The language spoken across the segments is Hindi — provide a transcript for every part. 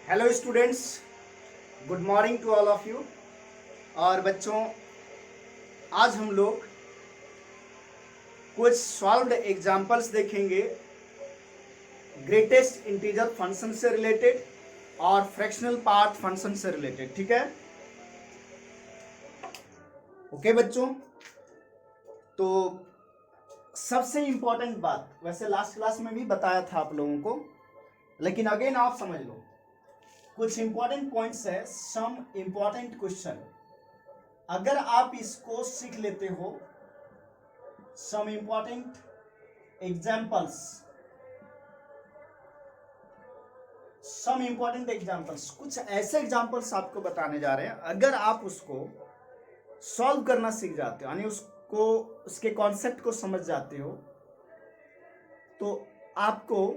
Hello students, good morning to all of you. और बच्चों, आज हम लोग कुछ सॉल्व्ड एग्जांपल्स देखेंगे ग्रेटेस्ट इंटीजर फंक्शन से रिलेटेड और फ्रैक्शनल पार्ट फंक्शन से रिलेटेड। ठीक है, ओके बच्चों। तो सबसे इंपॉर्टेंट बात, वैसे लास्ट क्लास में भी बताया था आप लोगों को, लेकिन अगेन आप समझ लो, कुछ इंपॉर्टेंट पॉइंट्स है, सम इंपॉर्टेंट क्वेश्चन। अगर आप इसको सीख लेते हो, सम इंपॉर्टेंट एग्जाम्पल्स, कुछ ऐसे एग्जाम्पल्स आपको बताने जा रहे हैं। अगर आप उसको सॉल्व करना सीख जाते हो, यानी उसको उसके कॉन्सेप्ट को समझ जाते हो, तो आपको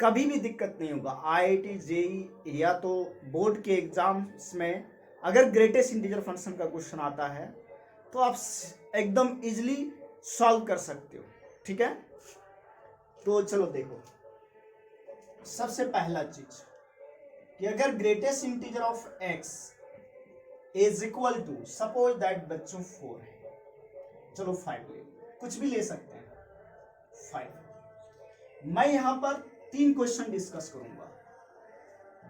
कभी भी दिक्कत नहीं होगा। आईआईटी, जेई या तो बोर्ड के एग्जाम्स में अगर ग्रेटेस्ट इंटीजर फंक्शन का क्वेश्चन आता है तो आप एकदम इजीली सॉल्व कर सकते हो। ठीक है, तो चलो देखो, सबसे पहला चीज कि अगर greatest integer of x is equal to, suppose that बच्चों 4 है, चलो 5 ले, कुछ भी ले सकते हैं 5। मैं यहां पर 3 क्वेश्चन डिस्कस करूंगा।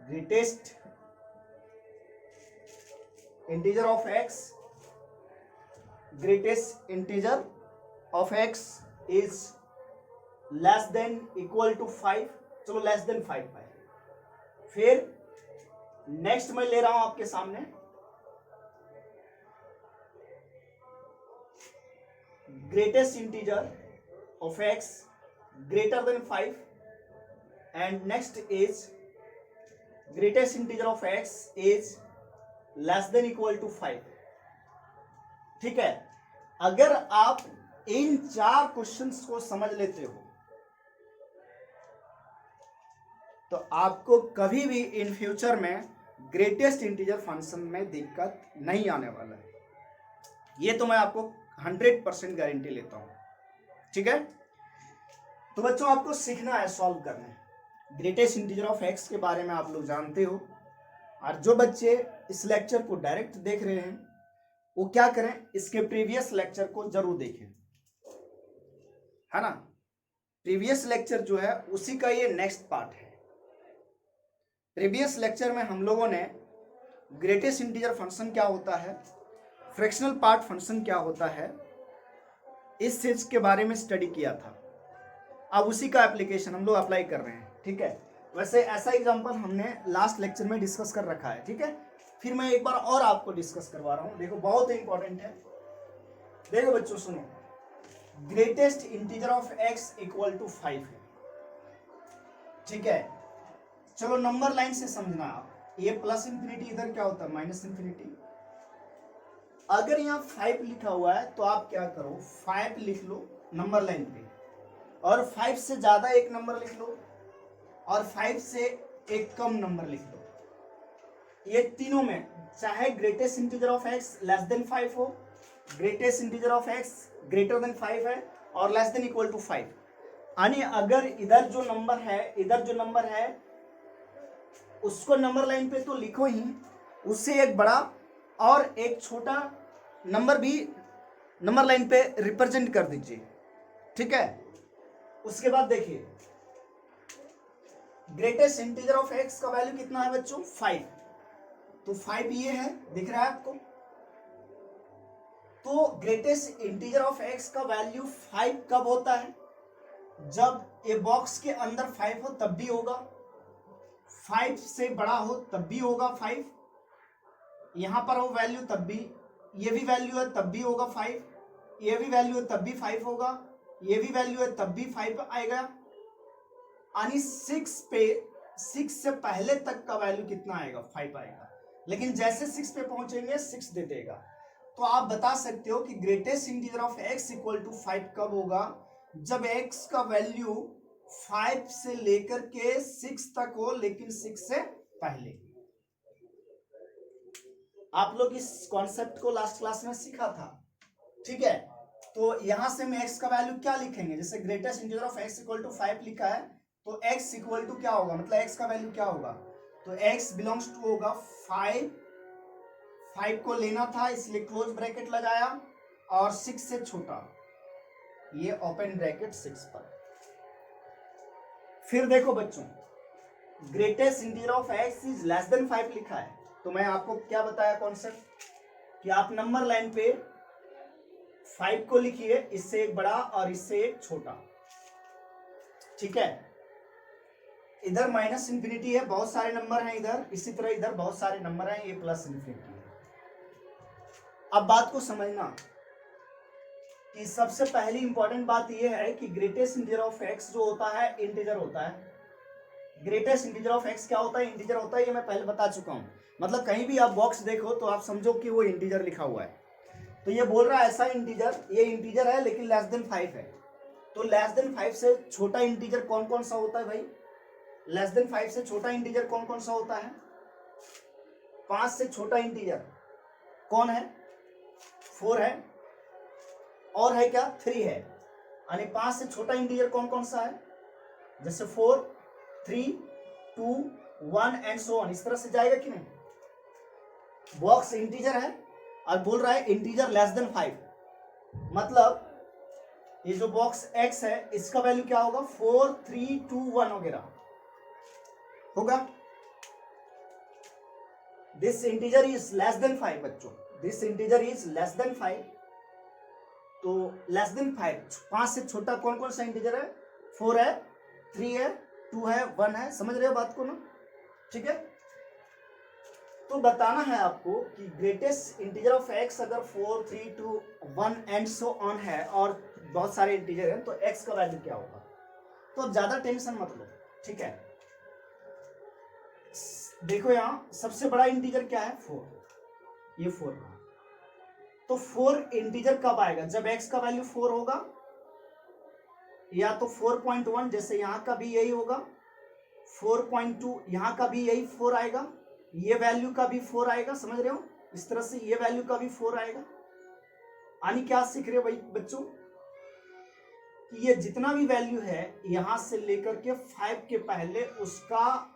Greatest integer of X, greatest integer of x is less than equal to 5, चलो लेस देन 5 है। फिर नेक्स्ट मैं ले रहा हूं आपके सामने greatest integer of X greater than 5 and next is greatest integer of x is less than equal to 5। ठीक है, अगर आप इन 4 क्वेश्चंस को समझ लेते हो तो आपको कभी भी इन फ्यूचर में ग्रेटेस्ट इंटीजर फंक्शन में दिक्कत नहीं आने वाला है। ये तो मैं आपको 100% गारंटी लेता हूं। ठीक है, तो बच्चों आपको सीखना है सॉल्व करना। ग्रेटेस्ट इंटीजर ऑफ एक्स के बारे में आप लोग जानते हो, और जो बच्चे इस लेक्चर को डायरेक्ट देख रहे हैं वो क्या करें, इसके प्रीवियस लेक्चर को जरूर देखें, है ना। प्रीवियस लेक्चर जो है उसी का ये नेक्स्ट पार्ट है। प्रीवियस लेक्चर में हम लोगों ने ग्रेटेस्ट इंटीजर फंक्शन क्या होता है, फ्रैक्शनल पार्ट फंक्शन क्या होता है, इस चीज के बारे में स्टडी किया था। अब उसी का एप्लीकेशन हम लोग अप्लाई कर रहे हैं। ठीक है, वैसे ऐसा एग्जांपल हमने लास्ट लेक्चर में डिस्कस कर रखा है। ठीक है, फिर मैं एक बार और आपको डिस्कस करवा रहा हूं, देखो बहुत इंपॉर्टेंट है। देखो बच्चों सुनो, greatest integer of X equal to 5 है। ठीक है, चलो नंबर लाइन से समझना आप, ये प्लस इंफिनिटी, इधर क्या होता है माइनस इंफिनिटी। अगर यहाँ 5 लिखा हुआ है तो आप क्या करो, 5 लिख लो नंबर लाइन पे, और 5 से ज्यादा एक नंबर लिख लो, और 5 से एक कम नंबर लिख लो। ये तीनों में चाहे greatest integer of x less then 5 हो, greatest integer of X greater than 5 है, और लेस देन इक्वल टू 5, यानी अगर इधर जो नंबर है, इधर जो नंबर है उसको नंबर लाइन पे तो लिखो ही, उससे एक बड़ा और एक छोटा नंबर भी नंबर लाइन पे रिप्रेजेंट कर दीजिए। ठीक है, उसके बाद देखिए ग्रेटेस्ट इंटीजर ऑफ एक्स का वैल्यू कितना है बच्चों, 5। तो 5 ये है, दिख रहा है आपको। तो ग्रेटेस्ट इंटीजर ऑफ एक्स का वैल्यू 5 कब होता है, जब ये बॉक्स के अंदर 5 हो तब भी होगा, 5 से बड़ा हो तब भी होगा 5, यहां पर हो वैल्यू तब भी, ये भी वैल्यू है तब भी होगा 5, ये भी वैल्यू है तब भी 5 होगा, ये भी वैल्यू है तब भी 5 आएगा, यानी 6 से पहले तक का वैल्यू कितना आएगा, 5 आएगा। लेकिन जैसे 6 पे पहुंचेंगे 6 दे देगा। तो आप बता सकते हो कि greatest integer of X equal to 5 कब होगा, जब एक्स का वैल्यू 5 से लेकर के 6 तक हो, लेकिन 6 से पहले। आप लोग इस कॉन्सेप्ट को लास्ट क्लास में सीखा था। ठीक है, तो यहां से हम एक्स का वैल्यू क्या लिखेंगे, जैसे greatest integer of X equal to 5 लिखा है, तो एक्स इक्वल टू क्या होगा, मतलब एक्स का वैल्यू क्या होगा, तो x बिलोंग्स टू होगा 5, 5 को लेना था इसलिए क्लोज ब्रैकेट लगाया, और 6 से छोटा ये ओपन ब्रैकेट 6 पर। फिर देखो बच्चों, greatest integer of x is less then 5 लिखा है, तो मैं आपको क्या बताया कॉन्सेप्ट, कि आप नंबर लाइन पे 5 को लिखिए, इससे एक बड़ा और इससे एक छोटा, ठीक है। इधर माइनस इंफिनिटी है, बहुत सारे नंबर हैं इधर, इसी तरह इधर बहुत सारे नंबर हैं, ये प्लस इंफिनिटी है। अब बात को समझना कि सबसे पहली इंपॉर्टेंट बात यह है कि ग्रेटेस्ट इंटीजर ऑफ x जो होता है इंटीजर होता है। ग्रेटेस्ट इंटीजर ऑफ x क्या होता है, इंटीजर होता है, ये मैं पहले बता चुका हूं। मतलब कहीं भी आप बॉक्स देखो तो आप समझो कि वो इंटीजर लिखा हुआ है, तो ये बोल रहा है ऐसा इंटीजर, ये इंटीजर है लेकिन लेस देन 5 है। तो लेस देन 5 से छोटा इंटीजर कौन कौन सा होता है भाई, लेस देन 5 से छोटा इंटीजर कौन कौन सा होता है, 5 से छोटा इंटीजर कौन है, 4 है, और है क्या, 3 है। यानी 5 से छोटा इंटीजर कौन कौन सा है, जैसे 4, 3, 2, 1 एंड सो ऑन, इस तरह से जाएगा कि नहीं। बॉक्स इंटीजर है और बोल रहा है इंटीजर लेस देन 5, मतलब ये जो बॉक्स x है इसका वैल्यू क्या होगा, 4, 3, 2, 1 वगैरह होगा। This integer is less then 5 बच्चों, this integer is less then 5। तो लेस देन 5 से छोटा कौन कौन सा इंटीजर है, 4 है, 3 है, 2 है, 1 है। समझ रहे हो बात को ना, ठीक है। तो बताना है आपको कि ग्रेटेस्ट इंटीजर ऑफ x अगर 4, 3, 2, 1 एंड सो ऑन है और बहुत सारे इंटीजर हैं, तो x का वैल्यू क्या होगा। तो अब ज्यादा टेंशन मत लो, ठीक है। देखो यहां सबसे बड़ा इंटीजर क्या है, 4, ये 4 है। तो 4 इंटीजर कब आएगा, जब x का वैल्यू 4 होगा, या तो 4.1, जैसे यहां का भी यही होगा, 4.2 यहां का भी यही 4 आएगा, ये वैल्यू का भी 4 आएगा। समझ रहे हो, इस तरह से ये वैल्यू का भी 4 आएगा। यानी क्या सीख रहे हो भाई बच्चों, कि ये जितना भी वैल्यू है यहां से लेकर के 5 के पहले उसका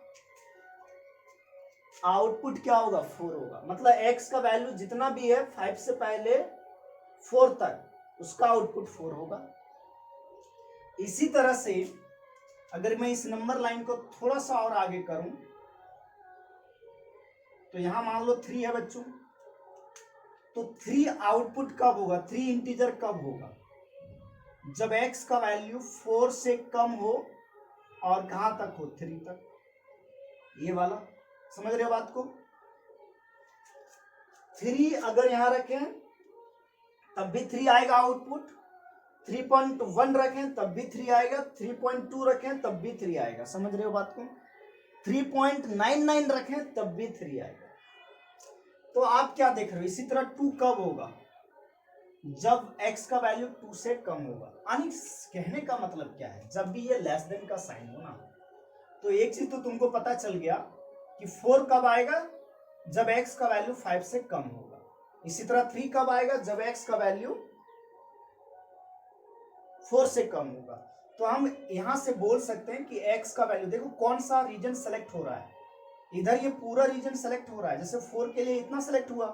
आउटपुट क्या होगा, 4 होगा। मतलब x का वैल्यू जितना भी है 5 से पहले 4 तक उसका आउटपुट 4 होगा। इसी तरह से अगर मैं इस नंबर लाइन को थोड़ा सा और आगे करूं, तो यहां मान लो 3 है बच्चों, तो 3 आउटपुट कब होगा, 3 इंटीजर कब होगा, जब x का वैल्यू 4 से कम हो और कहां तक हो, 3 तक, ये वाला। समझ रहे हो बात को। 3 अगर यहां रखें तब भी 3 आएगा आउटपुट, 3.1 रखें तब भी 3 आएगा, 3.2 रखें तब भी 3 आएगा। समझ रहे हो बात को। 3.99 रखें तब भी 3 आएगा। तो आप क्या देख रहे हो, इसी तरह 2 कब होगा, जब x का वैल्यू 2 से कम होगा। यानी कहने का मतलब क्या है, जब भी ये लेस देन का साइन हो ना, तो एक चीज तो तुमको पता चल गया कि 4 कब आएगा, जब x का वैल्यू 5 से कम होगा। इसी तरह 3 कब आएगा, जब x का वैल्यू 4 से कम होगा। तो हम यहां से बोल सकते हैं कि x का वैल्यू, देखो कौन सा रीजन सेलेक्ट हो रहा है, इधर ये पूरा रीजन सेलेक्ट हो रहा है। जैसे 4 के लिए इतना सेलेक्ट हुआ,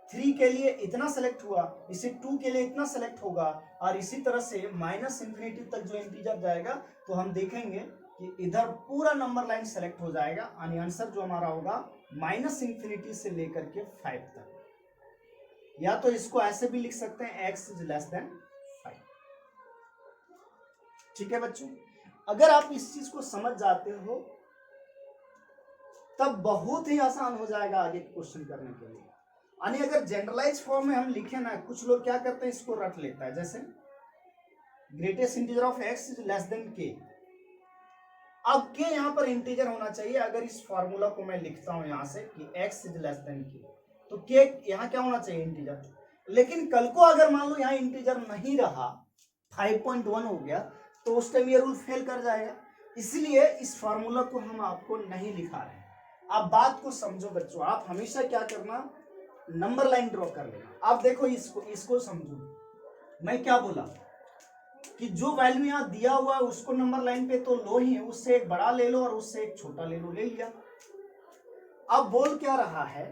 3 के लिए इतना सेलेक्ट हुआ, इसे 2 के लिए इतना सेलेक्ट होगा, और इसी तरह से माइनस इंफिनिटी तक जो इंटीजर जाएगा, तो हम देखेंगे कि इधर पूरा नंबर लाइन सेलेक्ट हो जाएगा। यानी आंसर जो हमारा होगा माइनस इंफिनिटी से लेकर के 5 तक। या तो इसको ऐसे भी लिख सकते हैं, x इज लेस देन 5। ठीक है बच्चों, अगर आप इस चीज को समझ जाते हो तब बहुत ही आसान हो जाएगा आगे क्वेश्चन करने के लिए। यानी अगर जनरलाइज फॉर्म में हम लिखे ना, कुछ लोग क्या करते हैं, इसको रट लेता है, जैसे greatest integer of x is less then k। अब k यहाँ पर इंटीजर होना चाहिए। अगर इस फॉर्मूला को मैं लिखता हूं यहां से कि x is less then k, तो k यहाँ क्या होना चाहिए, इंटीजर। लेकिन कल को अगर मान लो यहाँ इंटीजर नहीं रहा, 5.1 हो गया, तो उस टाइम ये रूल फेल कर जाएगा। इसलिए इस फॉर्मूला को हम आपको नहीं लिखा रहे हैं। आप बात को समझो बच्चों, आप हमेशा क्या करना, नंबर लाइन ड्रॉ कर लेना। आप देखो इसको समझो। मैं क्या बोला कि जो वैल्यू यहाँ दिया हुआ है उसको नंबर लाइन पे तो लो ही है, उससे एक बड़ा ले लो और उससे एक छोटा ले लो, ले लिया। अब बोल क्या रहा है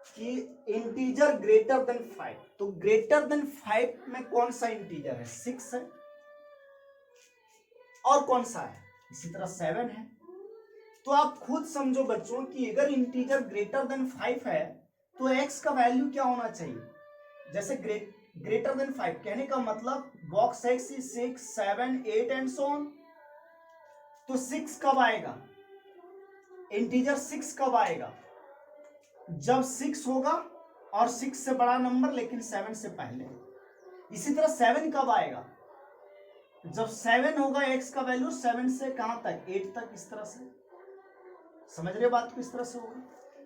कि इंटीजर ग्रेटर देन 5, तो ग्रेटर देन 5 में कौन सा इंटीजर है? 6 है। और कौन सा है? इसी तरह 7 है। तो आप खुद समझो बच्चों कि अगर इंटीजर ग्रेटर देन 5 है तो x का वैल्यू क्या होना चाहिए? जैसे ग्रेटर देन 5 कहने का मतलब box x is 6, 7, 8 and so on. तो 6 कब आएगा? इंटीजर 6 कब आएगा? जब 6 होगा और 6 से बड़ा नंबर लेकिन 7 से पहले। इसी तरह 7 कब आएगा? जब 7 होगा x का वैल्यू 7 से कहां तक? 8 तक। इस तरह से समझ रहे बात को? इस तरह से होगा।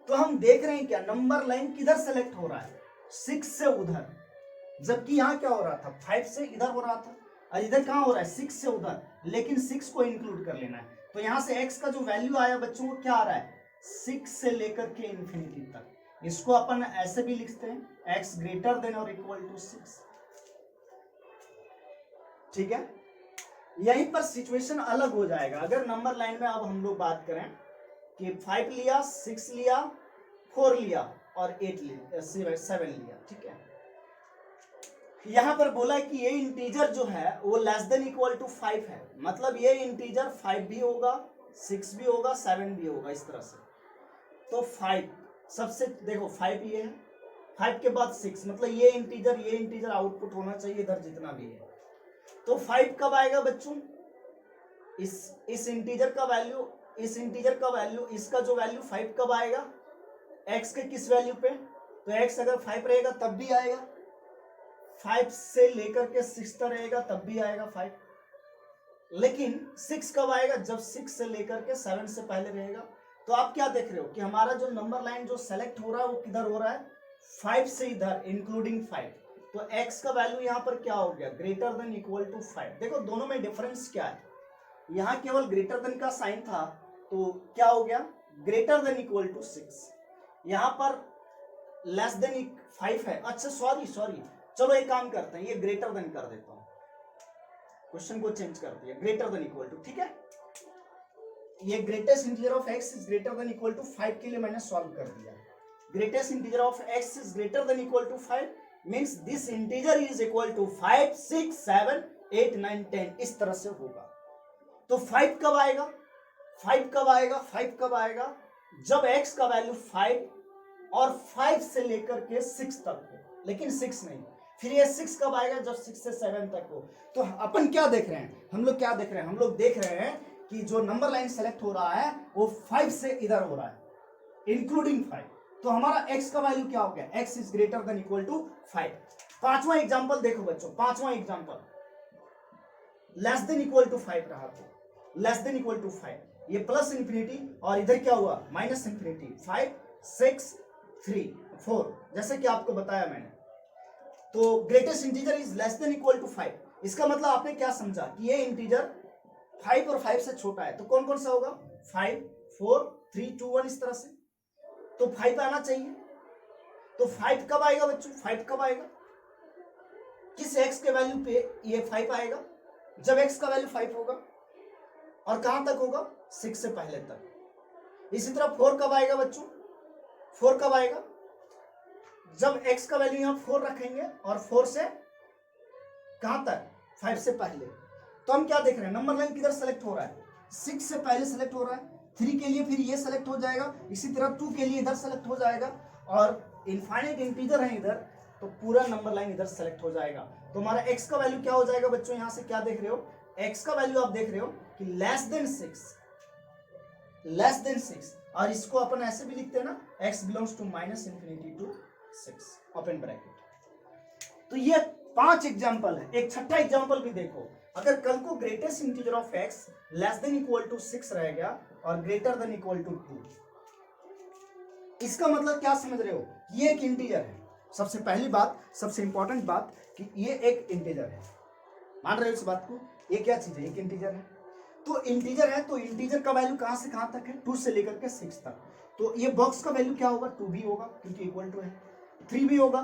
तो हम देख रहे हैं क्या नंबर लाइन किधर सेलेक्ट हो रहा है? 6 से उधर, जबकि यहां क्या हो रहा था? 5 से इधर हो रहा था, और इधर कहां हो रहा है? 6 से उधर, लेकिन 6 को इंक्लूड कर लेना है। तो यहां से x का जो वैल्यू आया बच्चों वो क्या आ रहा है? 6 से लेकर के इंफिनिटी तक। इसको अपन ऐसे भी लिखते हैं x ग्रेटर देन और इक्वल टू 6। ठीक है, यहीं पर सिचुएशन अलग हो जाएगा। अगर नंबर लाइन में अब हम लोग बात करें कि 5 लिया, 6 लिया, 4 लिया और 8 लिया, 7 लिया। ठीक है, यहां पर बोला कि ये इंटीजर जो है वो लेस देन इक्वल टू 5 है, मतलब ये इंटीजर 5 भी होगा, 6 भी होगा, 7 भी होगा। इस तरह से तो 5 सबसे देखो 5 ये है, 5 के बाद 6, मतलब ये इंटीजर आउटपुट होना चाहिए इधर जितना भी है। तो 5 कब आएगा बच्चों? इस इंटीजर का वैल्यू, इसका जो वैल्यू 5 कब आएगा? x के किस वैल्यू पे? तो x अगर 5 रहेगा तब भी आएगा, 5 से लेकर के 6 तक रहेगा तब भी आएगा 5। लेकिन 6 कब आएगा? जब 6 से लेकर के 7 से पहले रहेगा। तो आप क्या देख रहे हो कि हमारा जो नंबर लाइन जो सेलेक्ट हो रहा है वो किधर हो रहा है? 5 से इधर, इंक्लूडिंग 5। तो x का वैल्यू यहां पर क्या हो गया? Greater than equal to 5। देखो दोनों में डिफरेंस क्या है, यहां केवल ग्रेटर देन का साइन था तो क्या हो गया? Greater than equal to 6। यहां पर लेस देन 5 है। अच्छा सॉरी, चलो एक काम करते हैं, ये ग्रेटर देन कर देता हूं, क्वेश्चन को चेंज कर दिया, ग्रेटर देन इक्वल टू। ठीक है, ये greatest integer of x is greater than equal to 5 के लिए मैंने सॉल्व कर दिया। Greatest integer of x is greater than equal to 5 means this integer is equal to 5, 6, 7, 8, 9, 10। इस तरह से होगा। तो 5 कब आएगा? 5 कब आएगा? जब x का वैल्यू 5 और 5 से लेकर के 6 तक हो, लेकिन 6 नहीं। फिर ये 6 कब आएगा? जब 6 से 7 तक हो। तो अपन क्या देख रहे हैं? हम लोग देख रहे हैं कि जो नंबर लाइन सेलेक्ट हो रहा है वो 5 से इधर हो रहा है, इंक्लूडिंग 5। तो हमारा x का वैल्यू क्या हो गया? x is greater than equal to 5। पांचवा एग्जांपल देखो बच्चों, पांचवा example less than equal to 5 रहा, तो लेस देन इक्वल टू 5, ये प्लस इंफिनिटी और इधर क्या हुआ? Minus infinity. 5, 6, 3, 4, जैसे कि आपको बताया मैंने। तो greatest integer is less than equal to 5। इसका मतलब आपने क्या समझा कि ये इंटीजर 5 और 5 से छोटा है। तो कौन कौन सा होगा? 5, 4, 3, 2, 1 इस तरह से। तो 5 आना चाहिए। तो 5 कब आएगा बच्चों? 5 कब आएगा? किस x के वैल्यू पे ये 5 आएगा? जब x का वैल्यू 5 होगा। और कहां तक होगा? 6 से पहले तक। इसी तरह 4 कब आएगा बच्चों? 4 कब आएगा? जब x का वैल्यू यहां 4 रखेंगे और 4 से कहां तक? 5 से पहले। तो हम क्या देख रहे हैं? नंबर लाइन किधर सेलेक्ट हो रहा है? 6 से पहले सेलेक्ट हो रहा है। 3 के लिए फिर ये सेलेक्ट हो जाएगा, इसी तरह 2 के लिए इधर सेलेक्ट हो जाएगा, और इनफाइनाइट इंटीजर है इधर, तो पूरा नंबर लाइन इधर सेलेक्ट हो जाएगा। तो हमारा x का वैल्यू क्या हो जाएगा बच्चों? यहां से क्या देख रहे हो? x का वैल्यू आप देख रहे हो कि लेस देन 6, और इसको अपन ऐसे भी लिखते हैं ना, x belongs to minus infinity to 6, open bracket. तो ये 5 एग्जांपल है। एक छठा एग्जांपल भी देखो, अगर कल को greatest integer of x less than equal to 6 रह गया और ग्रेटर देन इक्वल टू 2, इसका मतलब क्या समझ रहे हो? ये एक इंटीजर है। सबसे पहली बात, सबसे इंपॉर्टेंट बात कि ये एक इंटीजर है। मान रहे हो इस बात को? ये क्या चीज है? एक इंटीजर है। तो इंटीजर है, तो इंटीजर का वैल्यू कहां से कहां तक है? 2 से लेकर के 6 तक। तो ये बॉक्स का वैल्यू क्या होगा? 2 भी होगा क्योंकि इक्वल टू है, 3 भी होगा,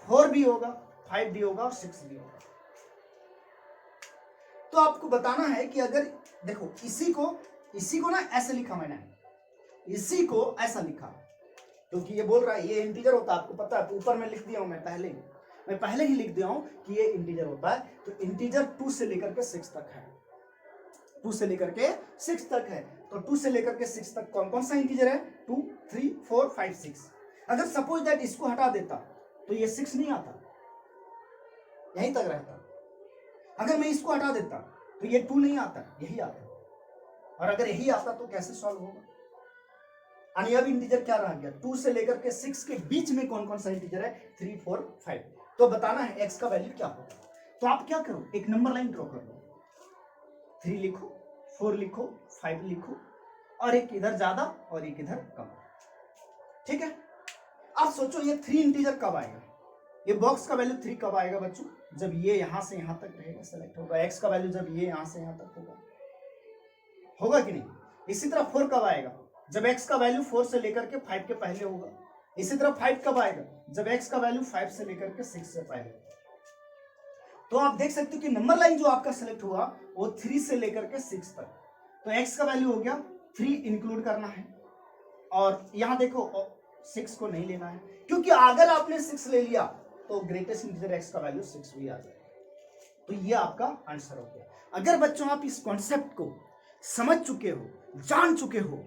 4 भी होगा, 5 भी होगा और 6 भी होगा। तो आपको बताना है कि अगर देखो इसी को ना ऐसे लिखा मैंने, इसी को ऐसा लिखा, क्योंकि ये बोल रहा है ये इंटीजर होता है, आपको पता है, ऊपर में लिख दिया हूं मैं पहले ही लिख दिया हूं कि ये इंटीजर होता है। तो इंटीजर 2 से लेकर के 6 तक है, 2 से लेकर के 6 तक है। तो 2 से लेकर के 6 तक कौन कौन सा इंटीजर है? 2, 3, 4, 5, 6। अगर सपोज दैट इसको हटा देता तो ये 6 नहीं आता, यहीं तक रहता। अगर मैं इसको हटा देता तो ये 2 नहीं आता, यही आता। और अगर यही आता तो कैसे सॉल्व होगा? यानी अब इंटीजर क्या रह गया? 2 से लेकर के 6 के बीच में कौन कौन सा इंटीजर है? 3, 4, 5। तो बताना है x का वैल्यू क्या होगा। तो आप क्या करो, एक नंबर लाइन ड्रॉ कर लो, 3 लिखो, 4 लिखो, 5 लिखो, और एक इधर ज्यादा और एक इधर कम। ठीक है, अब सोचो ये 3 इंटीजर कब आएगा? ये बॉक्स का वैल्यू 3 कब आएगा बच्चों? जब ये यहां से यहां तक रहेगा, सेलेक्ट होगा। x का वैल्यू जब ये यहां से यहां तक होगा कि नहीं? इसी तरह 4 कब आएगा? जब x का वैल्यू 4 से लेकर के 5 के पहले होगा। इसी तरह 5 कब आएगा? जब x का वैल्यू 5 से लेकर के 6 से पहले। तो आप देख सकते हो कि नंबर लाइन जो आपका सेलेक्ट हुआ वो 3 से लेकर के 6 तक। तो x का वैल्यू हो गया 3 इंक्लूड करना है, और यहां देखो 6 को नहीं लेना है, क्योंकि अगर आपने 6 ले लिया तो ग्रेटेस्ट इंटीजर x का वैल्यू 6 भी आ जाएगा। तो ये आपका आंसर हो गया। अगर बच्चों आप इस कॉन्सेप्ट को समझ चुके हो, जान चुके हो,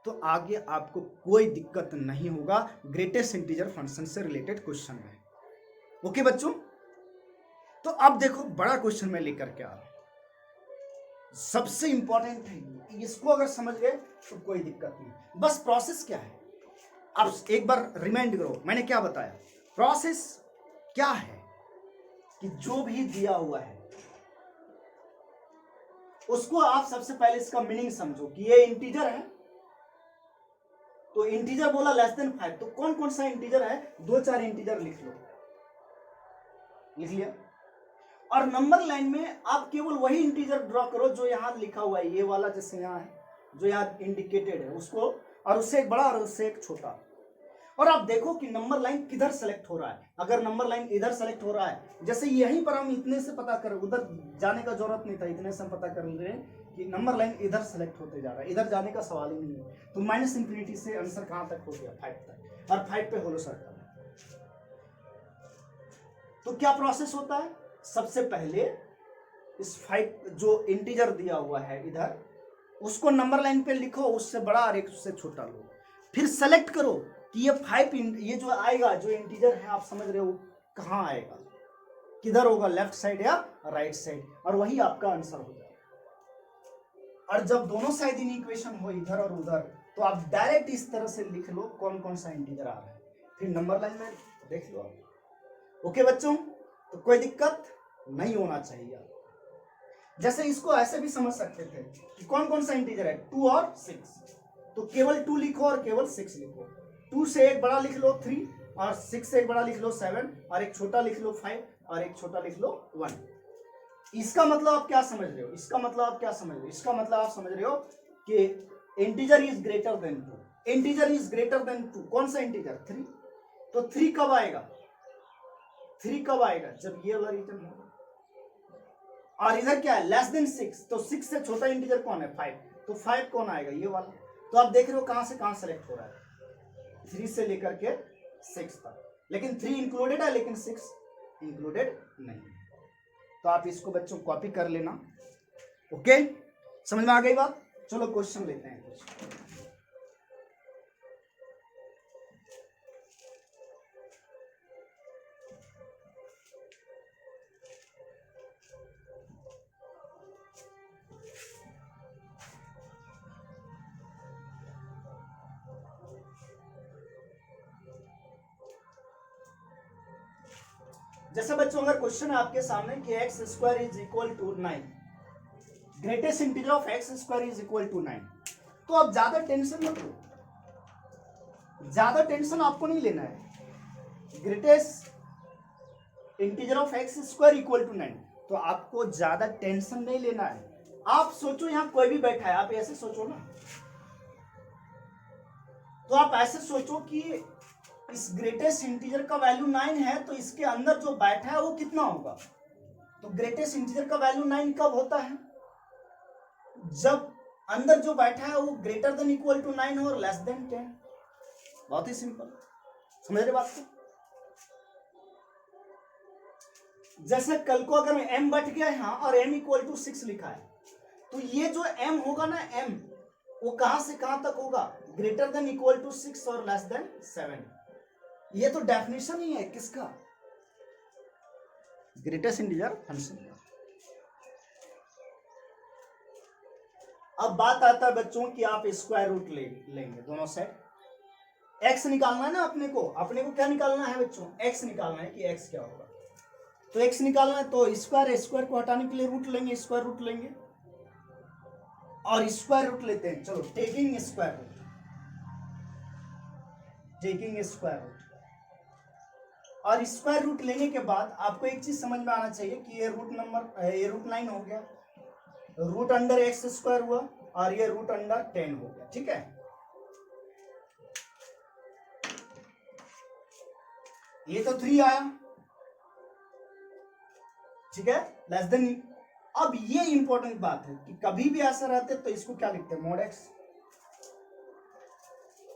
तो आगे आपको कोई दिक्कत नहीं होगा ग्रेटेस्ट इंटीजर फंक्शन से रिलेटेड क्वेश्चन में। ओके बच्चों, तो अब देखो बड़ा क्वेश्चन में लेकर के आ रहा हूं, सबसे इंपॉर्टेंट है। इसको अगर समझ गए तो कोई दिक्कत नहीं। बस प्रोसेस क्या है, अब एक बार रिमाइंड करो मैंने क्या बताया। प्रोसेस क्या है कि जो भी दिया हुआ है उसको आप सबसे पहले इसका मीनिंग समझो कि ये इंटीजर है। तो इंटीजर बोला लेस देन 5, तो कौन कौन सा इंटीजर है? 2-4 इंटीजर लिख लो, लिख लिया। और नंबर लाइन में आप केवल वही इंटीजर ड्रॉ करो जो यहां लिखा हुआ है, ये वाला जैसे यहां है, जो यहां इंडिकेटेड है उसको, और उससे एक बड़ा और उससे एक छोटा। और आप देखो कि नंबर लाइन किधर सेलेक्ट हो रहा है। अगर नंबर लाइन इधर सेलेक्ट हो रहा है, जैसे यहीं पर हम इतने से पता कर, उधर जाने का जरूरत नहीं था, इतने से हम पता कर ले रहे हैं कि नंबर लाइन इधर सेलेक्ट होते जा रहा है, इधर जाने का सवाल ही नहीं है। तो माइनस इंफिनिटी से आंसर कहां तक हो गया? 5 तक, और 5 पे होलो सर्कल। तो क्या प्रोसेस होता है? सबसे पहले इस 5 जो इंटीजर दिया हुआ है इधर, उसको नंबर लाइन पे लिखो, उससे बड़ा और एक उससे छोटा लो। फिर सेलेक्ट करो कि ये 5 ये जो आएगा, जो इंटीजर है आप समझ रहे हो कहां आएगा, किधर होगा, लेफ्ट साइड या राइट साइड, और वही आपका आंसर हो जाएगा। और जब दोनों साइड इन इक्वेशन हो, इधर और उधर, तो आप डायरेक्ट इस तरह से लिख लो कौन कौन सा इंटीजर आ रहा है, फिर नंबर लाइन में देख लो आप। ओके बच्चों, तो कोई दिक्कत नहीं होना चाहिए। जैसे इसको ऐसे भी समझ सकते थे कि कौन कौन सा इंटीजर है, 2 और 6, तो केवल 2 लिखो और केवल 6 लिखो। 2 से एक बड़ा लिख लो 3, और 6 से एक बड़ा लिख लो 7, और एक छोटा लिख लो 5, और एक छोटा लिख लो 1। इसका मतलब आप क्या समझ रहे हो? इसका मतलब आप क्या समझ रहे हो? इसका मतलब आप समझ रहे हो कि integer is greater then 2। Integer is greater then 2, कौन सा इंटीजर? 3। तो 3 कब आएगा? 3 कब आएगा? जब ये वाला रिटर्न होगा। और इधर क्या है? लेस देन 6, तो 6 से छोटा इंटीजर कौन है? 5। तो 5 कौन आएगा? ये वाला। तो आप देख रहे हो कहां से कहां सेलेक्ट हो रहा है, 3 से लेकर के 6 तक। लेकिन 3 इंक्लूडेड है, लेकिन 6 इंक्लूडेड नहीं। तो आप इसको बच्चों कॉपी कर लेना। ओके, समझ में आ गई बात? चलो क्वेश्चन लेते हैं कुछ। जैसे बच्चों अगर क्वेश्चन है आपके सामने कि x square is equal to 9, greatest integer of x square is equal to 9, तो आप ज्यादा टेंशन मत लो, ज्यादा टेंशन आपको नहीं लेना है। Greatest integer of x square equal to 9, तो आपको ज्यादा टेंशन नहीं लेना है। आप सोचो यहां कोई भी बैठा है, आप ऐसे सोचो ना, तो आप ऐसे सोचो कि इस ग्रेटेस्ट इंटीजर का वैल्यू 9 है, तो इसके अंदर जो बैठा है वो कितना होगा? तो ग्रेटेस्ट इंटीजर का वैल्यू 9 कब होता है? जब अंदर जो बैठा है वो ग्रेटर देन इक्वल टू 9 हो और लेस देन 10। बहुत ही सिंपल, समझ रहे बात को? जैसे कल को अगर m बट गया यहाँ और m इक्वल टू 6 लिखा है, तो ये जो m होगा ना, m वो कहां से कहां तक होगा? ग्रेटर देन इक्वल टू 6 और लेस देन 7। ये तो डेफिनेशन ही है किसका? ग्रेटेस्ट इंटीजर फंक्शन का। अब बात आता है बच्चों कि आप स्क्वायर रूट लेंगे दोनों साइड। x निकालना है ना अपने को क्या निकालना है बच्चों? x निकालना है कि x क्या होगा। तो x निकालना है तो स्क्वायर को हटाने के लिए रूट लेंगे, स्क्वायर रूट लेंगे और स्क्वायर रूट लेते हैं। चलो टेकिंग स्क्वायर रूट, और स्क्वायर रूट लेने के बाद आपको एक चीज समझ में आना चाहिए कि ये रूट 9 हो गया, रूट अंडर एक्स स्क्वायर हुआ और ये रूट अंडर 10 हो गया। ठीक है, ये तो 3 आया। ठीक है, लेस देन। अब ये इंपॉर्टेंट बात है कि कभी भी ऐसा रहते तो इसको क्या लिखते हैं? Mod x.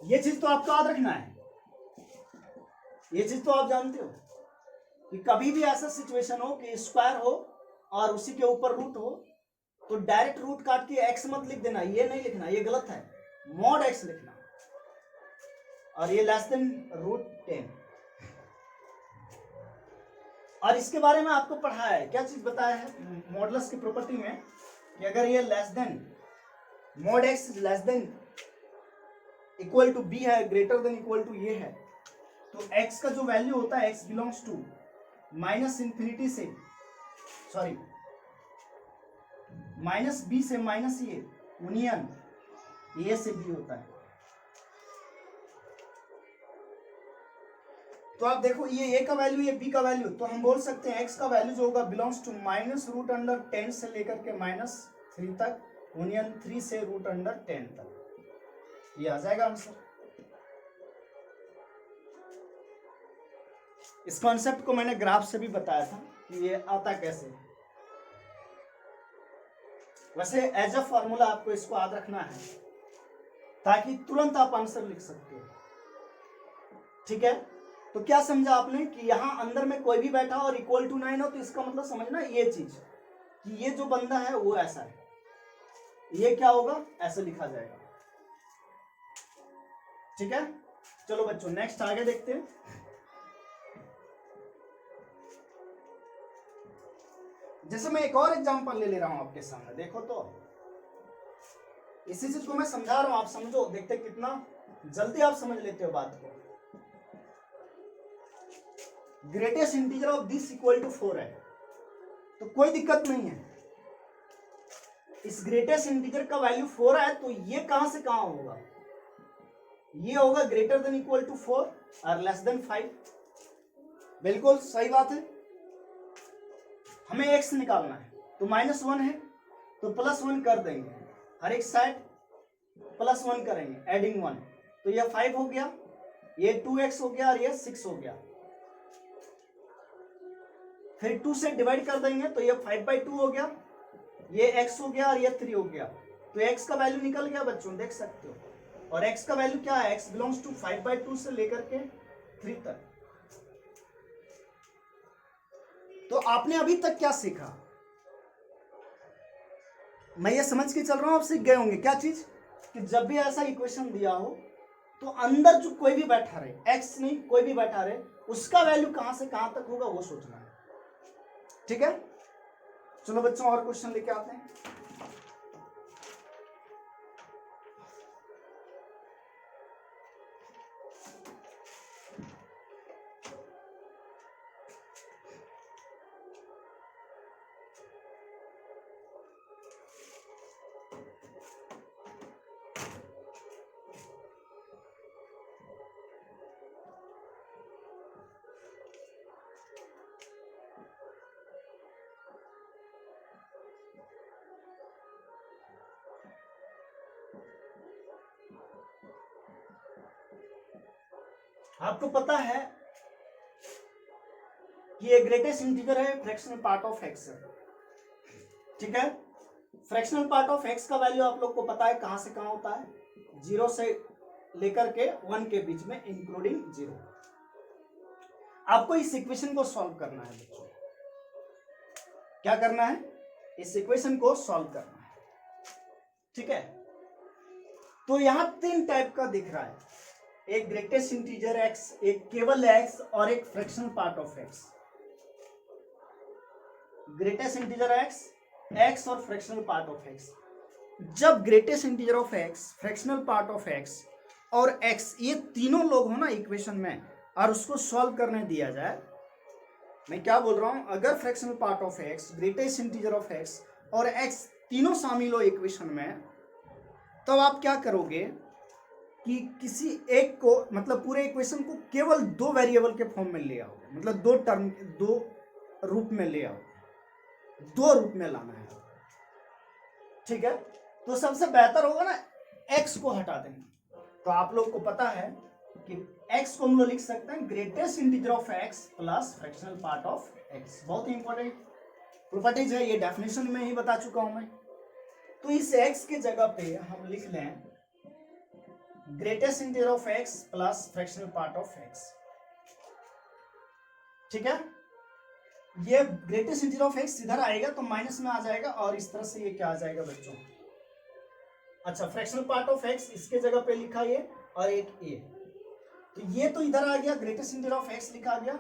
ये चीज तो आपको याद रखना है, ये चीज तो आप जानते हो कि कभी भी ऐसा सिचुएशन हो कि स्क्वायर हो और उसी के ऊपर रूट हो, तो डायरेक्ट रूट काट के एक्स मत लिख देना, ये नहीं लिखना, ये गलत है। मॉड एक्स लिखना, और ये लेस देन रूट 10। और इसके बारे में आपको पढ़ाया है, क्या चीज बताया है मॉडुलस की प्रॉपर्टी में, कि अगर ये less than mod X less than equal to B है, ग्रेटर देन इक्वल टू ये है, तो x का जो वैल्यू होता है, x belongs to minus infinity से, सॉरी माइनस बी से माइनस ए यूनियन ए से बी होता है। तो आप देखो ये a का वैल्यू, ये b का वैल्यू, तो हम बोल सकते हैं x का वैल्यू जो होगा belongs to minus root under 10 से लेकर के माइनस 3 तक यूनियन 3 से रूट अंडर 10 तक। ये आ जाएगा आंसर। इस कॉन्सेप्ट को मैंने ग्राफ से भी बताया था कि ये आता कैसे। वैसे एज अ फॉर्मूला आपको इसको याद रखना है ताकि तुरंत आप आंसर लिख सकते हो। ठीक है, तो क्या समझा आपने कि यहां अंदर में कोई भी बैठा और इक्वल टू 9 हो, तो इसका मतलब समझना ये चीज कि ये जो बंदा है वो ऐसा है, ये क्या होगा? ऐसे लिखा जाएगा। ठीक है, चलो बच्चों नेक्स्ट आगे देखते हैं। जैसे मैं एक और एग्जांपल ले रहा हूं आपके सामने, देखो तो इसी चीज को मैं समझा रहा हूं, आप समझो, देखते कितना जल्दी आप समझ लेते हो बात को। Greatest integer of this equal to 4 है, तो कोई दिक्कत नहीं है। इस ग्रेटेस्ट इंटीजर का वैल्यू 4 है, तो ये कहां से कहां होगा? ये होगा ग्रेटर देन इक्वल टू 4 और लेस देन 5। बिल्कुल सही बात है। हमें x निकालना है, तो -1 है तो +1 कर देंगे, हर एक साइड +1 करेंगे, एडिंग 1, तो ये 5 हो गया, ये 2x हो गया और ये 6 हो गया। फिर 2 से डिवाइड कर देंगे तो ये 5/2 हो गया, ये x हो गया और ये 3 हो गया। तो x का वैल्यू निकल गया बच्चों, देख सकते हो। और x का वैल्यू क्या है? x बिलोंग्स टू 5/2 से लेकर के 3 तक। तो आपने अभी तक क्या सीखा? मैं ये समझ के चल रहा हूं आप सीख गए होंगे क्या चीज, कि जब भी ऐसा इक्वेशन दिया हो तो अंदर जो कोई भी बैठा रहे, x नहीं कोई भी बैठा रहे, उसका वैल्यू कहां से कहां तक होगा वो सोचना है। ठीक है, चलो बच्चों और क्वेश्चन लेके आते हैं। आपको पता है कि ये ग्रेटेस्ट इंटीजर है, फ्रैक्शनल पार्ट ऑफ एक्स है। ठीक है, फ्रैक्शनल पार्ट ऑफ एक्स का वैल्यू आप लोग को पता है कहां से कहां होता है, 0 से लेकर के 1 के बीच में इंक्लूडिंग 0। आपको इस इक्वेशन को सॉल्व करना है बच्चों, क्या करना है, इस इक्वेशन को सॉल्व करना है, ठीक है। तो यहां 3 टाइप का दिख रहा है, एक ग्रेटेस्ट इंटीजर एक्स, एक केवल एक्स और एक fractional part of X. Greatest integer x, x और फ्रैक्शनल पार्ट ऑफ एक्स। जब greatest integer of x, fractional part of x और एक्स ये तीनों लोग हो ना इक्वेशन में और उसको सॉल्व करने दिया जाए, मैं क्या बोल रहा हूं, अगर fractional part of X, greatest integer of x और एक्स तीनों शामिल हो इक्वेशन में, तब तो आप क्या करोगे कि किसी एक को, मतलब पूरे इक्वेशन को केवल 2 वेरिएबल के फॉर्म में ले आओगे, मतलब 2 टर्म, 2 रूप में ले आओगे, 2 रूप में लाना है, ठीक है। तो सबसे बेहतर होगा ना x को हटा देंगे, तो आप लोग को पता है कि x को हम लोग लिख सकते हैं greatest integer of x plus fractional part of x। बहुत ही इंपॉर्टेंट प्रॉपर्टीज है, ये डेफिनेशन में ही बता चुका हूं मैं। तो इस x के जगह पे हम लिख लें greatest integer of x plus fractional part of x, ठीक है। ये ग्रेटेस्ट इंटीजर ऑफ x इधर आएगा तो माइनस में आ जाएगा और इस तरह से ये क्या आ जाएगा बच्चों, अच्छा फ्रैक्शनल पार्ट ऑफ x इसके जगह पे लिखा ये और एक a, तो ये तो इधर आ गया, ग्रेटेस्ट इंटीजर ऑफ x लिखा गया,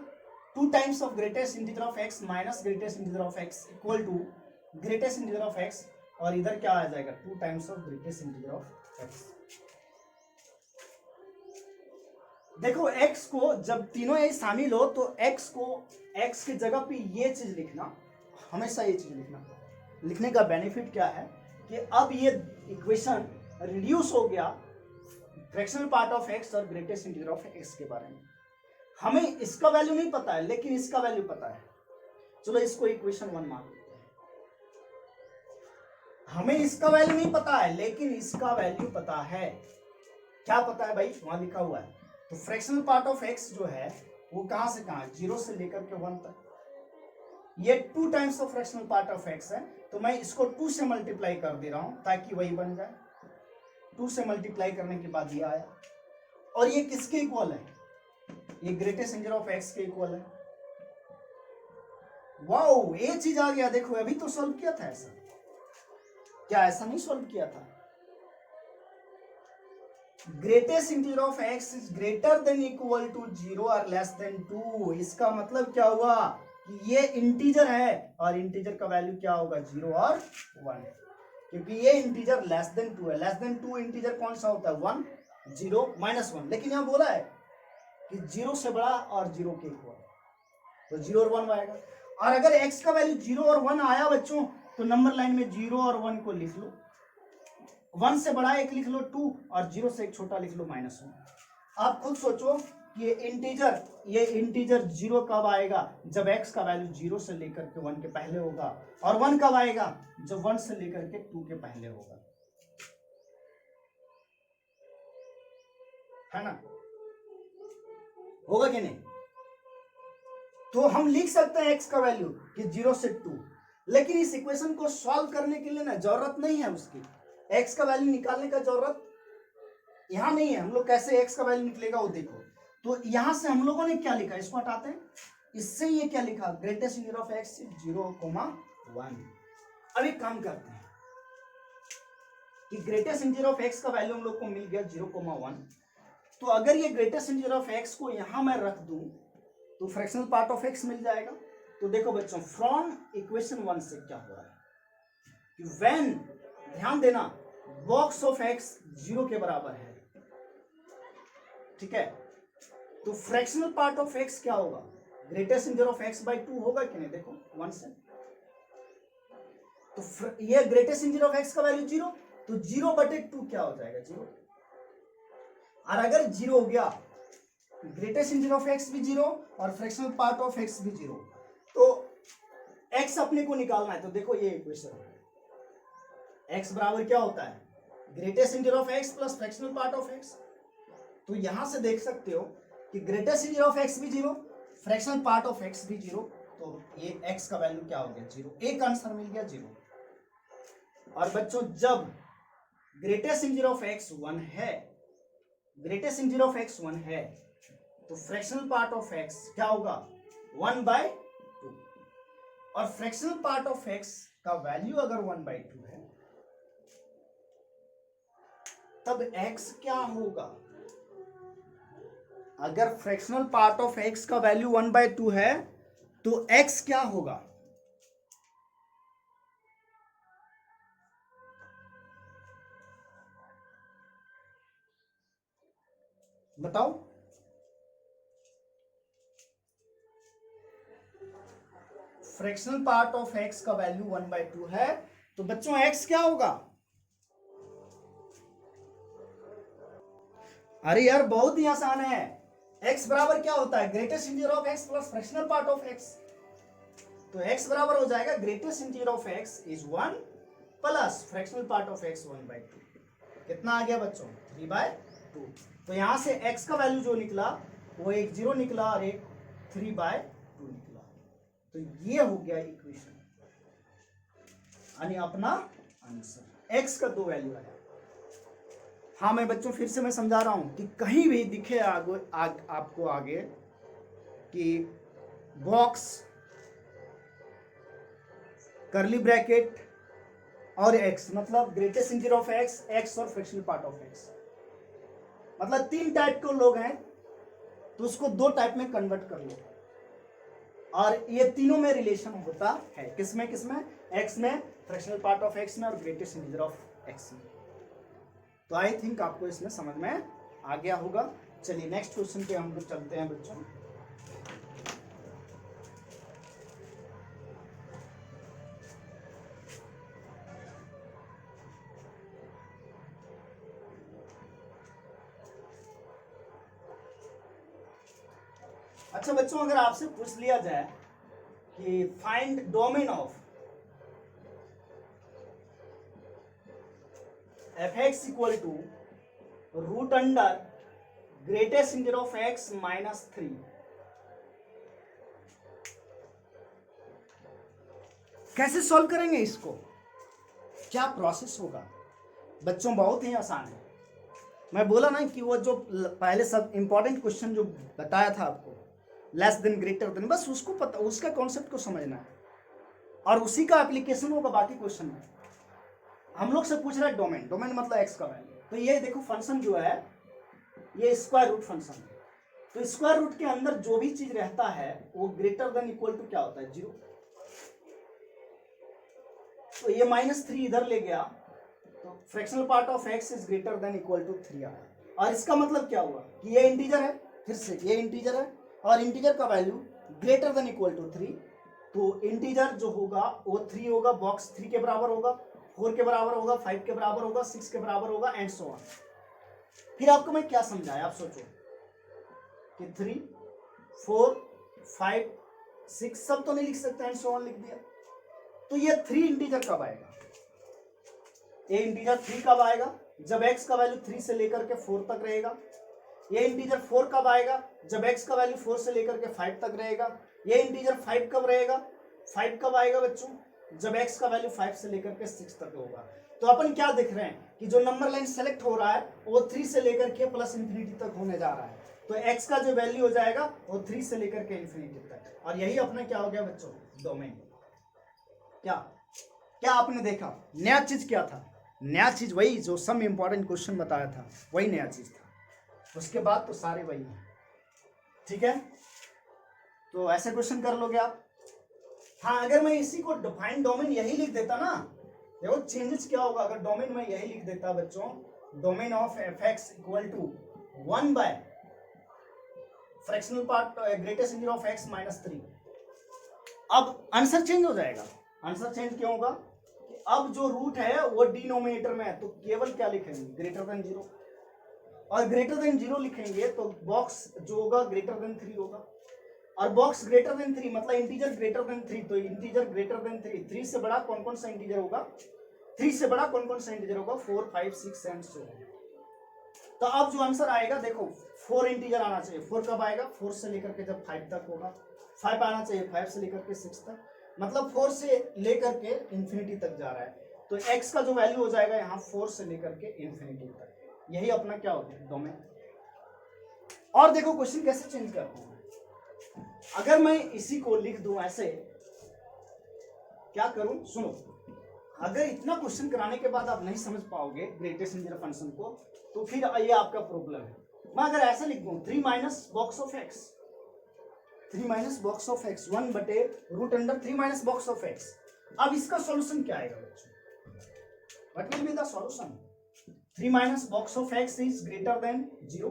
2 times of greatest integer of x minus greatest integer of x equal to greatest integer of x, और इधर क्या आ जाएगा 2 times of greatest integer of x। देखो x को जब तीनों ये शामिल हो तो x को, x की जगह पे ये चीज लिखना, हमेशा ये चीज लिखना। लिखने का बेनिफिट क्या है कि अब ये इक्वेशन रिड्यूस हो गया फ्रैक्शनल पार्ट ऑफ x और ग्रेटेस्ट इंटीजर ऑफ x के बारे में। हमें इसका वैल्यू नहीं पता है लेकिन इसका वैल्यू पता है, चलो इसको इक्वेशन 1 मान लेते हैं। हमें इसका वैल्यू नहीं पता है लेकिन इसका वैल्यू पता है, क्या पता है भाई, वहां लिखा हुआ है। तो फ्रैक्शनल पार्ट ऑफ x जो है वो कहां से कहां, 0 से लेकर के 1 तक, ये 2 times of fractional part of x है, तो मैं इसको 2 से मल्टीप्लाई कर दे रहा हूं ताकि वही बन जाए। 2 से मल्टीप्लाई करने के बाद ये आया, और ये किसके इक्वल है, ये ग्रेटेस्ट इंटीजर ऑफ x के इक्वल है। वाओ, ये चीज आ गया, देखो अभी तो सॉल्व किया था ऐसा, क्या ऐसा नहीं सॉल्व किया था। Greatest integer of x is greater than equal to 0 और लेस देन 2। इसका मतलब क्या हुआ कि ये इंटीजर है और इंटीजर का वैल्यू क्या होगा, 0 और 1, क्योंकि ये इंटीजर लेस देन 2 है। लेस देन 2 इंटीजर कौन सा होता है, 1, 0, -1, लेकिन यहां बोला है कि 0 से बड़ा और 0 के इक्वल, तो 0 और 1 आएगा। और अगर x का वैल्यू 0 और 1 आया बच्चों तो नंबर लाइन में 0 और 1 को लिख लो, 1 से बड़ा एक लिख लो 2 और 0 से एक छोटा लिख लो -1। आप खुद सोचो कि ये इंटीजर 0 कब आएगा, जब x का वैल्यू 0 से लेकर के 1 के पहले होगा, और 1 कब आएगा, जब 1 से लेकर के 2 के पहले होगा, है ना, होगा कि नहीं। तो हम लिख सकते हैं x का वैल्यू कि 0 से 2, लेकिन इस इक्वेशन को सॉल्व करने के लिए ना जरूरत नहीं है उसकी, x का वैल्यू निकालने का जरूरत यहां नहीं है। हम लोग कैसे x का वैल्यू निकलेगा वो देखो। तो यहां से हम लोगों ने क्या लिखा, इसको हटाते हैं, इससे ये क्या लिखा, ग्रेटेस्ट इंटीजर ऑफ x 0,1। अब एक काम करते हैं कि ग्रेटेस्ट इंटीजर ऑफ x का वैल्यू हम लोग को मिल गया 0,1। तो अगर ये ग्रेटेस्ट इंटीजर ऑफ x को यहां मैं रख दूं तो फ्रैक्शनल पार्ट ऑफ x मिल जाएगा। तो देखो बच्चों, फ्रॉम इक्वेशन 1 से क्या हो रहा है कि व्हेन, ध्यान देना, बॉक्स ऑफ x 0 के बराबर है, ठीक है, तो फ्रैक्शनल पार्ट ऑफ x क्या होगा, greatest integer of x by 2 होगा कि नहीं, देखो 1 से, तो ये ग्रेटेस्ट इंटीजर ऑफ x का वैल्यू 0, तो 0/2 क्या हो जाएगा, 0। और अगर 0 हो गया, ग्रेटेस्ट इंटीजर ऑफ x भी 0 और फ्रैक्शनल पार्ट ऑफ x भी 0, तो x अपने को निकालना है। तो देखो ये इक्वेशन है, x बराबर क्या होता है, greatest integer of x plus fractional part of x। तो यहां से देख सकते हो कि ग्रेटेस्ट इंटीजर ऑफ x भी 0, फ्रैक्शनल पार्ट ऑफ x भी 0, तो ये x का वैल्यू क्या हो गया, 0। एक आंसर मिल गया 0। और बच्चों जब ग्रेटेस्ट इंटीजर ऑफ x 1 है, ग्रेटेस्ट इंटीजर ऑफ x 1 है, तो फ्रैक्शनल पार्ट ऑफ x क्या होगा 1/2। और फ्रैक्शनल पार्ट ऑफ x का वैल्यू अगर 1/2 है तब x क्या होगा? अगर फ्रैक्शनल पार्ट ऑफ x का वैल्यू 1/2 है तो x क्या होगा? बताओ। फ्रैक्शनल पार्ट ऑफ x का वैल्यू 1/2 है तो बच्चों x क्या होगा? अरे यार बहुत ही आसान है। x बराबर क्या होता है? Greatest integer of x plus fractional part of x। तो x बराबर हो जाएगा greatest integer of x is 1 plus fractional part of x 1/2। कितना आ गया बच्चों? 3/2। तो यहां से x का वैल्यू जो निकला वो एक 0 निकला और एक 3/2 निकला। तो ये हो गया इक्वेशन यानी अपना आंसर। x का 2 वैल्यू आया। हाँ मैं बच्चों फिर से मैं समझा रहा हूं कि कहीं भी दिखे आपको आगे कि बॉक्स, करली ब्रैकेट और x, मतलब ग्रेटेस्ट इंटीजर ऑफ x और फ्रैक्शनल पार्ट ऑफ x, मतलब 3 टाइप के लोग हैं तो उसको 2 टाइप में कन्वर्ट कर लो। और ये तीनों में रिलेशन होता है। किसमें किसमें? x में, फ्रैक्शनल पार्ट ऑफ x में और ग्रेटेस्ट इंटीजर ऑफ x में। तो आई थिंक आपको इसमें समझ में आ गया होगा। चलिए नेक्स्ट क्वेश्चन पे हम लोग चलते हैं बच्चों। अच्छा बच्चों अगर आपसे पूछ लिया जाए कि find domain of fx equal to root under greatest integer of x -3, कैसे सॉल्व करेंगे इसको? क्या प्रोसेस होगा? बच्चों बहुत ही आसान है। मैं बोला ना कि वो जो पहले सब इंपॉर्टेंट क्वेश्चन जो बताया था आपको, लेस देन ग्रेटर देन, बस उसको पता, उसका कॉन्सेप्ट को समझना है और उसी का एप्लीकेशन होगा बाकी क्वेश्चन में। हम लोग से पूछ रहा है डोमेन, डोमेन मतलब x का वैल्यू। तो ये देखो फंक्शन जो है ये स्क्वायर रूट फंक्शन है। तो स्क्वायर रूट के अंदर जो भी चीज रहता है वो ग्रेटर देन इक्वल टू क्या होता है? 0। तो ये -3 इधर ले गया तो fractional part of x is greater than equal to 3 आया। और इसका मतलब क्या हुआ कि ये इंटीजर है, फिर से ये इंटीजर है और इंटीजर का value greater than equal to 3। तो इंटीजर जो होगा वो 3 होगा, बॉक्स 3 के बराबर होगा, 4 के बराबर होगा, 5 के बराबर होगा, 6 के बराबर होगा एंड सो ऑन। फिर आपको मैं क्या समझाया, आप सोचो कि 3, 4, 5, 6 सब तो नहीं लिख सकते, एंड सो ऑन लिख दिया। तो ये 3 इंटीजर कब आएगा? ये इंटीजर 3 कब आएगा? जब x का वैल्यू 3 से लेकर के 4 तक रहेगा। ये इंटीजर 4 कब आएगा? जब x का वैल्यू 4 से लेकर के 5 तक रहेगा। ये इंटीजर 5 कब रहेगा? 5 कब आएगा बच्चों? जब x का वैल्यू 5 से लेकर के 6 तक होगा। तो अपन क्या देख रहे हैं कि जो नंबर लाइन सेलेक्ट हो रहा है वो 3 से लेकर के प्लस इंफिनिटी तक होने जा रहा है। तो x का जो वैल्यू हो जाएगा वो 3 से लेकर के इंफिनिटी तक। और यही अपना क्या हो गया बच्चों? डोमेन। क्या क्या आपने देखा? नया चीज क्या था? नया चीज वही जो सम इंपॉर्टेंट क्वेश्चन बताया था, वही नया चीज था। उसके बाद तो सारे वही हैं। ठीक है, तो ऐसे क्वेश्चन कर लोगे आप। हाँ अगर मैं इसी को डिफाइन डोमेन यही लिख देता ना, देखो चेंजेस क्या होगा अगर डोमेन में यही लिख देता बच्चों, domain of fx equal to 1 by fractional part greatest integer of x -3। अब आंसर चेंज हो जाएगा। आंसर चेंज क्यों होगा कि अब जो रूट है वो डिनोमिनेटर में है, तो केवल क्या लिखेंगे? Greater than 0। और ग्रेटर देन 0 लिखेंगे तो बॉक्स जो होगा ग्रेटर देन 3 होगा। और बॉक्स ग्रेटर देन 3 मतलब इंटीजर ग्रेटर देन 3, तो इंटीजर ग्रेटर देन 3, 3 से बड़ा कौन कौन सा इंटीजर होगा? 3 से बड़ा कौन कौन सा इंटीजर होगा? 4, 5, 6 एंड सो ऑन। तो अब जो आंसर आएगा देखो 4 इंटीजर आना चाहिए। 4 कब आएगा? 4 से लेकर के जब 5 तक होगा। 5 आना चाहिए 5 से लेकर के 6 तक, मतलब 4 से लेकर के इंफिनिटी तक जा रहा है। तो x का जो वैल्यू हो जाएगा यहाँ 4 से लेकर के इंफिनिटी तक, यही अपना क्या होता है डोमेन। और देखो क्वेश्चन कैसे चेंज करता हूं, अगर मैं इसी को लिख दूं ऐसे, क्या करूं सुनो, अगर इतना क्वेश्चन कराने के बाद आप नहीं समझ पाओगे ग्रेटेस्ट इंटीजर फंक्शन को, तो फिर ये आपका प्रॉब्लम है। मैं अगर ऐसे लिख दूं 3 minus box of x, 3 minus box of x 1 बटे root under 3 minus box of x, अब इसका सॉल्यूशन क्या आएगा बच्चों, what will be the solution? 3 minus box of x is greater than 0,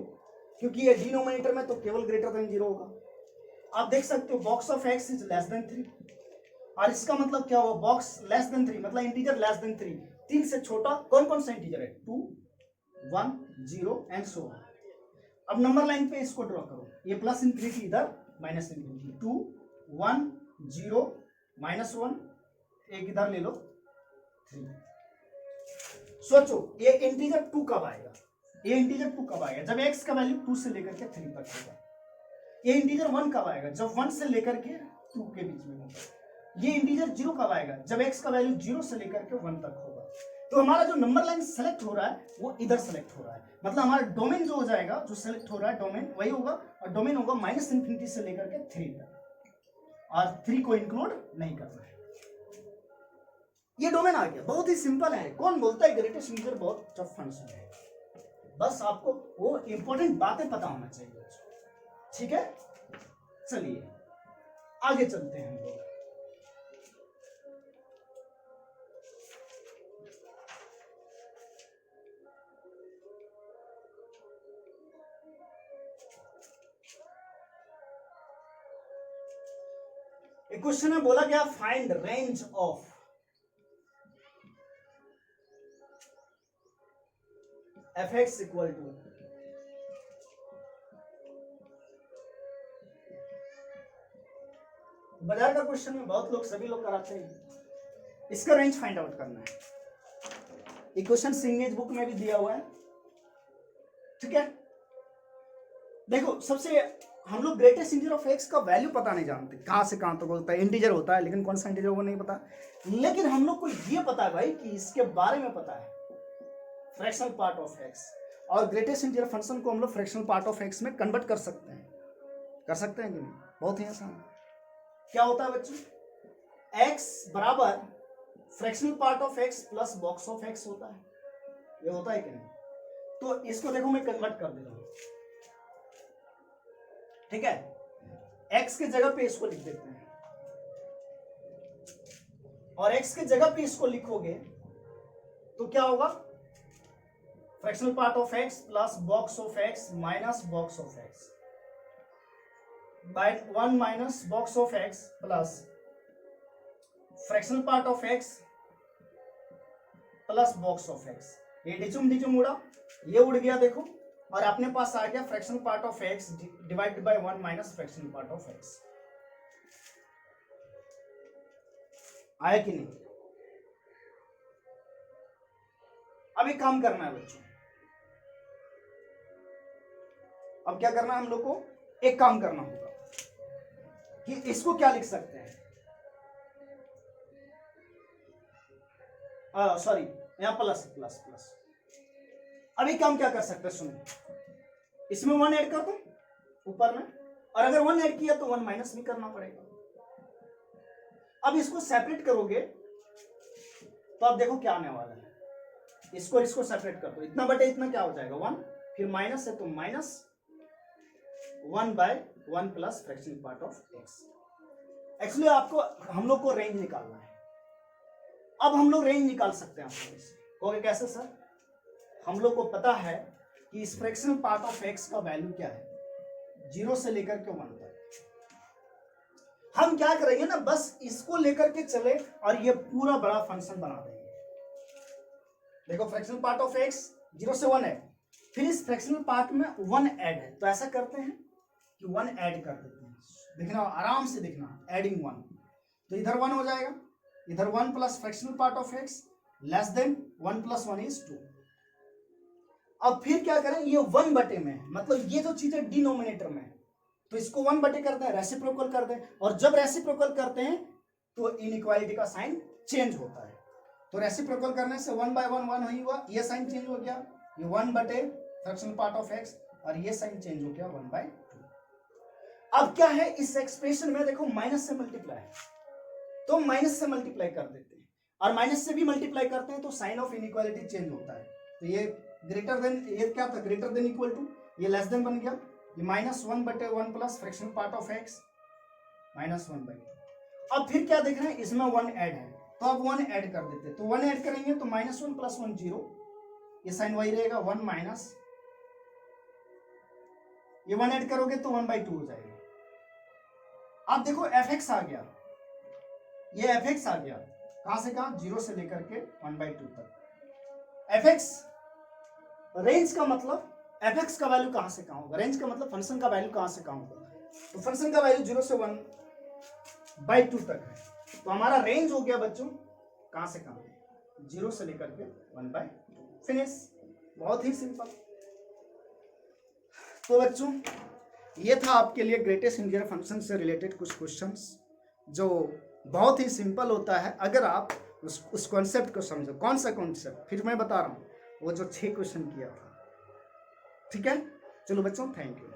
क्योंकि ये डिनोमिनेटर में तो केवल ग्रेटर देन 0 होगा। आप देख सकते हो box of x is less then 3, और इसका मतलब क्या हुआ, बॉक्स लेस देन 3 मतलब इंटीजर लेस देन 3, 3 से छोटा कौन कौन सा इंटीजर है, 2 1 0 एंड सो ऑन। अब नंबर लाइन पे इसको ड्रॉ करो, ये प्लस इंफिनिटी इधर माइनस इंफिनिटी, 2 1 0 माइनस 1, एक इधर ले लो 3। सोचो ये इंटीजर 2 कब आएगा, ये इंटीजर 2 कब आएगा, जब x का वैल्यू 2 से लेकर के 3 तक होगा। ये इंटीजर 1 कब आएगा, जब 1 से लेकर के 2 के बीच में होगा। ये इंटीजर 0 कब आएगा, जब x का वैल्यू 0 से लेकर के 1 तक होगा। तो हमारा जो नंबर लाइन सेलेक्ट हो रहा है वो इधर सेलेक्ट हो रहा है, मतलब हमारा डोमेन जो हो जाएगा, जो सेलेक्ट हो रहा है डोमेन वही होगा, और डोमेन होगा माइनस इंफिनिटी से लेकर के 3 तक, और 3 को इंक्लूड नहीं करना है। ये डोमेन आ गया, बहुत ही सिंपल है। कौन बोलता है ग्रेटेस्ट इंटीजर बहुत टफ फंक्शन है, बस आपको वो इंपॉर्टेंट बातें पता होना चाहिए, ठीक है। चलिए आगे चलते हैं हम लोग। एक क्वेश्चन में बोला गया find range of fx equal to बाजार का क्वेश्चन में बहुत लोग, सभी लोग कराते हैं, इसका रेंज फाइंड आउट करना है। ये क्वेश्चन सिंगेज बुक में भी दिया हुआ है, ठीक है। देखो सबसे हम लोग ग्रेटेस्ट इंटीजर ऑफ एक्स का वैल्यू पता नहीं जानते, कहां से कहां तक होता है, इंटीजर होता है लेकिन कौन सा इंटीजर वो नहीं पता, लेकिन हम लोग को ये पता है भाई कि इसके बारे में पता है, फ्रैक्शनल पार्ट ऑफ एक्स, और ग्रेटेस्ट इंटीजर फंक्शन को हम लोग फ्रैक्शनल पार्ट ऑफ एक्स में कन्वर्ट कर सकते हैं कि नहीं, बहुत ही आसान। क्या होता है बच्चों, x बराबर fractional part of x plus box of x होता है, ये होता है कि नहीं। तो इसको देखो मैं कन्वर्ट कर देता हूं, ठीक है। x के जगह पे इसको लिख देते हैं, और x के जगह पे इसको लिखोगे तो क्या होगा, fractional part of x plus box of x minus box of x by 1 minus box of x plus fractional part of x plus box of x। ये डिचुम डिचुम उड़ा, ये उड़ गया देखो, और अपने पास आ गया fractional part of x divided by 1 minus fractional part of x। आया कि नहीं। अब एक काम करना है बच्चों, अब क्या करना है हम लोग को, एक काम करना होगा कि इसको क्या लिख सकते हैं, सॉरी यहां प्लस प्लस प्लस। अभी काम क्या कर सकते हैं, सुनो, इसमें 1 ऐड कर दो ऊपर में, और अगर 1 ऐड किया तो 1 माइनस भी करना पड़ेगा। अब इसको सेपरेट करोगे तो आप देखो क्या आने वाला है, इसको इसको सेपरेट कर दो, इतना बटे इतना क्या हो जाएगा 1, फिर माइनस है तो minus 1 by 1 plus fractional part of x। Actually आपको हम लोग को रेंज निकालना है, अब हम लोग रेंज निकाल सकते हैं। कहोगे कैसे सर, हम लोग को पता है कि इस फ्रैक्शनल पार्ट ऑफ x का वैल्यू क्या है, 0 से लेकर के 1 तक। हम क्या करेंगे ना, बस इसको लेकर के चले और ये पूरा बड़ा फंक्शन बना देंगे। देखो फ्रैक्शनल पार्ट ऑफ x 0 से 1 है, फिर इस फ्रैक्शनल पार्ट में 1 ऐड है, तो ऐसा करते हैं कि 1 ऐड कर देते हैं, देखना आराम से देखना, एडिंग 1, तो इधर 1 हो जाएगा, इधर 1 plus fractional part of x less then 1 plus 1 is 2। अब फिर क्या करें, ये 1 बटे में, मतलब ये जो चीज है डिनोमिनेटर में, तो इसको 1 बटे करते हैं, रेसिप्रोकल करते हैं, और जब रेसिप्रोकल करते हैं तो इनइक्वालिटी का साइन चेंज होता है। तो रेसिप्रोकल करने से 1/1 1 ही हुआ, ये साइन चेंज हो गया, ये 1/, फ्रैक्शनल पार्ट ऑफ x, और ये साइन चेंज हो गया 1/2। अब क्या है इस एक्सप्रेशन में, देखो माइनस से मल्टीप्लाई है तो माइनस से मल्टीप्लाई कर देते हैं, और माइनस से भी मल्टीप्लाई करते हैं तो साइन ऑफ इनइक्वालिटी चेंज होता है। तो ये ग्रेटर देन, ये क्या था, ग्रेटर देन इक्वल टू, ये लेस देन बन गया, ये -1/1 plus fractional part of x -1/2। अब फिर क्या देख रहे हैं, इसमें 1 ऐड है तो अब 1 ऐड कर देते हैं, तो 1 ऐड करेंगे तो -1 + 1 0, ये साइन वही रहेगा 1 माइनस, ये 1 ऐड करोगे तो 1/2 हो जाएगा। अब देखो fx आ गया, ये fx आ गया, कहां से कहां, 0 से लेकर के 1/2 तक। fx रेंज का मतलब, fx का वैल्यू कहां से कहां होगा, रेंज का मतलब फंक्शन का वैल्यू कहां से कहां होगा, तो फंक्शन का वैल्यू 0 से 1/2 तक है, तो हमारा रेंज हो गया बच्चों कहां से कहां, 0 से लेकर के 1/2, फिनिश, बहुत ही सिंपल। तो बच्चों ये था आपके लिए ग्रेटेस्ट इंटीजर फंक्शन से रिलेटेड कुछ क्वेश्चंस, जो बहुत ही सिंपल होता है अगर आप उस कॉन्सेप्ट को समझो। कौन सा कॉन्सेप्ट, फिर मैं बता रहा हूँ, वो जो 6 क्वेश्चन किया था। ठीक है, चलो बच्चों, थैंक यू।